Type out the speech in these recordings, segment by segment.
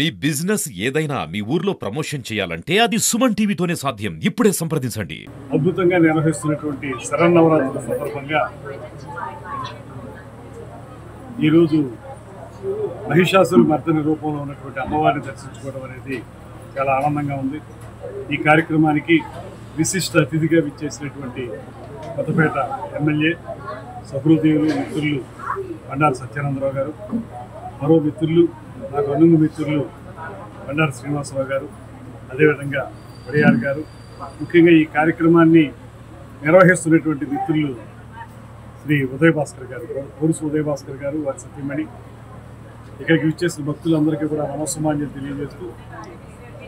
మీ business ఏదైనా మీ ఊర్లో promotion చేయాలంటే అది సుమన్ టీవీతోనే సాధ్యం. ఇప్పుడే సంప్రదించండి. అద్భుతంగా నిర్వహిస్తున్నటువంటి శరన్నవరాత్రుల సందర్భంగా ఈరోజు మహిషాసురు మర్దని రూపంలో ఉన్నటువంటి అమ్మవారిని దర్శించుకోవడం అనేది చాలా ఆనందంగా ఉంది. ఈ కార్యక్రమానికి విశిష్ట అతిథిగా విచ్చేసినటువంటి కొత్తపేట ఎమ్మెల్యే సహృదయులు మిత్రులు బండారు సత్యానందరావు గారు, మరో మిత్రులు నాకు అనుంగు మిత్రులు బండారు శ్రీనివాసరావు గారు, అదేవిధంగా వడియార్ గారు, ముఖ్యంగా ఈ కార్యక్రమాన్ని నిర్వహిస్తున్నటువంటి మిత్రులు శ్రీ ఉదయ్ భాస్కర్ గారు, పోలీసు ఉదయ్ భాస్కర్ గారు, వారి సత్యమణి, ఇక్కడికి విచ్చేసిన భక్తులందరికీ కూడా నమస్సమాన్యం తెలియజేస్తూ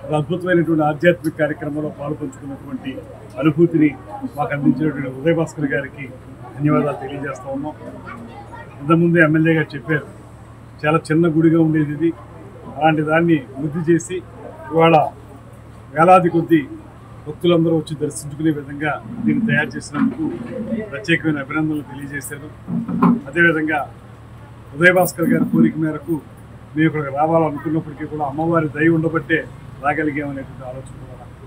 ఒక అద్భుతమైనటువంటి ఆధ్యాత్మిక కార్యక్రమంలో పాల్పంచుకున్నటువంటి అనుభూతిని మాకు అందించినటువంటి ఉదయ్ భాస్కర్ గారికి ధన్యవాదాలు తెలియజేస్తా ఉన్నాం. ఇంతకుముందు ఎమ్మెల్యే గారు చెప్పారు, చాలా చిన్న గుడిగా ఉండేది ఇది, అలాంటి దాన్ని వృద్ధి చేసి ఇవాళ వేలాది కొద్ది భక్తులందరూ వచ్చి దర్శించుకునే విధంగా దీన్ని తయారు చేసినందుకు ప్రత్యేకమైన అభినందనలు తెలియజేశారు. అదేవిధంగా ఉదయ్ భాస్కర్ గారి కోరిక మేరకు మేము ఇక్కడికి రావాలనుకున్నప్పటికీ కూడా అమ్మవారి దయ ఉండబట్టే రాగలిగామనేటువంటి ఆలోచన కూడా నాకు.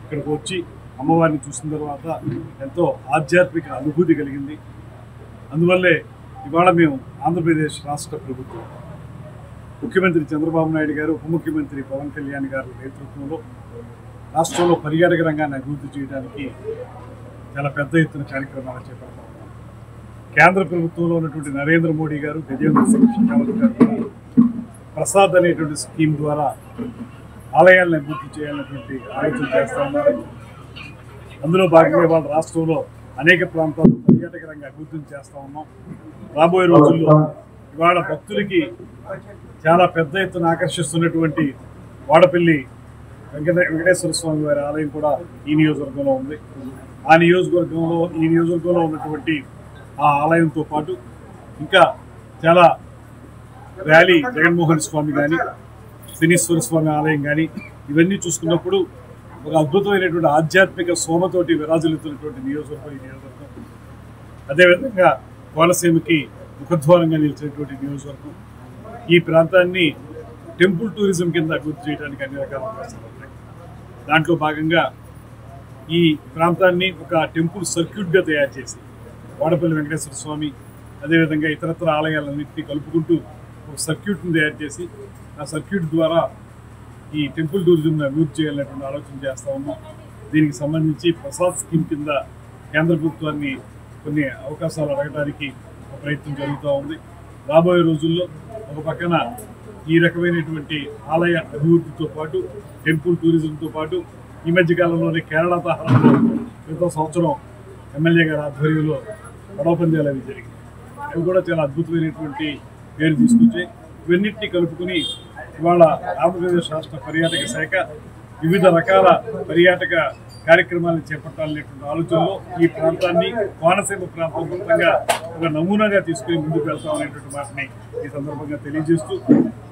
ఇక్కడికి వచ్చి అమ్మవారిని చూసిన తర్వాత ఎంతో ఆధ్యాత్మిక అనుభూతి కలిగింది. అందువల్లే ఇవాళ మేము ఆంధ్రప్రదేశ్ రాష్ట్ర ప్రభుత్వం, ముఖ్యమంత్రి చంద్రబాబు నాయుడు గారు, ఉప ముఖ్యమంత్రి పవన్ కళ్యాణ్ గారి నేతృత్వంలో రాష్ట్రంలో పర్యాటక రంగాన్ని అభివృద్ధి చేయడానికి చాలా పెద్ద ఎత్తున కార్యక్రమాలు చేపడతా ఉన్నాం. కేంద్ర ప్రభుత్వంలో ఉన్నటువంటి నరేంద్ర మోడీ గారు, గజేంద్ర సింగ్ షెకావత్ గారు ప్రసాద్ అనేటువంటి స్కీమ్ ద్వారా ఆలయాలను అభివృద్ధి చేయాలనేటువంటి ఆలోచన చేస్తూ ఉన్నారు. అందులో భాగంగా వాళ్ళ రాష్ట్రంలో అనేక ప్రాంతాల్లో పర్యాటక రంగ అభివృద్ధిని చేస్తూ ఉన్నాం. రాబోయే రోజుల్లో ఇవాళ భక్తులకి చాలా పెద్ద ఎత్తున ఆకర్షిస్తున్నటువంటి వాడపల్లి వెంకటేశ్వర స్వామి వారి ఆలయం కూడా ఈ నియోజకవర్గంలో ఉంది. ఈ నియోజకవర్గంలో ఉన్నటువంటి ఆ ఆలయంతో పాటు ఇంకా చాలా ర్యాలీ జగన్మోహన్ స్వామి కానీ, శనీశ్వర స్వామి ఆలయం కానీ ఇవన్నీ చూసుకున్నప్పుడు ఒక అద్భుతమైనటువంటి ఆధ్యాత్మిక సోమతోటి విరాజులుతున్నటువంటి నియోజకవర్గం ఈ నియోజకవర్గం. అదేవిధంగా కోనసీమకి ముఖద్వారంగా నిలిచినటువంటి నియోజకవర్గం. ఈ ప్రాంతాన్ని టెంపుల్ టూరిజం కింద అభివృద్ధి చేయడానికి అన్ని రకాల అవకాశాలు ఉన్నాయి. దాంట్లో భాగంగా ఈ ప్రాంతాన్ని ఒక టెంపుల్ సర్క్యూట్గా తయారు చేసి వాడపల్లి వెంకటేశ్వర స్వామి, అదేవిధంగా ఇతరత్ర ఆలయాలన్నింటినీ కలుపుకుంటూ ఒక సర్క్యూట్ని తయారు చేసి ఆ సర్క్యూట్ ద్వారా ఈ టెంపుల్ టూరిజంని అభివృద్ధి చేయాలనేటువంటి ఆలోచన చేస్తూ ఉన్నాం. దీనికి సంబంధించి ప్రసాద్ స్కీమ్ కింద కేంద్ర ప్రభుత్వాన్ని కొన్ని అవకాశాలు అడగడానికి ఒక ప్రయత్నం జరుగుతూ ఉంది. రాబోయే రోజుల్లో ఒక పక్కన ఈ రకమైనటువంటి ఆలయ అభివృద్ధితో పాటు టెంపుల్ టూరిజంతో పాటు ఈ మధ్యకాలంలోనే కేరళ తరహాలో క్రితం సంవత్సరం ఎమ్మెల్యే గారి ఆధ్వర్యంలో పడవ పందాలు అవి జరిగింది. అవి కూడా చాలా అద్భుతమైనటువంటి పేరు తీసుకొచ్చాయి. ఇవన్నింటినీ కలుపుకుని ఇవాళ ఆంధ్రప్రదేశ్ రాష్ట్ర పర్యాటక శాఖ వివిధ రకాల పర్యాటక కార్యక్రమాలను చేపట్టాలనేటువంటి ఆలోచనలో ఈ ప్రాంతాన్ని, కోనసీమ ప్రాంతం మొత్తంగా ఒక నమూనాగా తీసుకుని ముందుకు వెళ్తామనేటువంటి మాటని ఈ సందర్భంగా తెలియజేస్తూ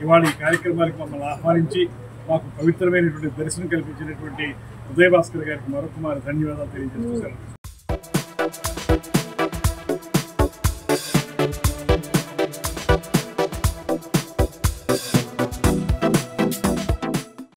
ఇవాళ ఈ కార్యక్రమానికి మమ్మల్ని ఆహ్వానించి మాకు పవిత్రమైనటువంటి దర్శనం కల్పించినటువంటి ఉదయ్ భాస్కర్ గారికి మరొక ధన్యవాదాలు తెలియజేస్తూ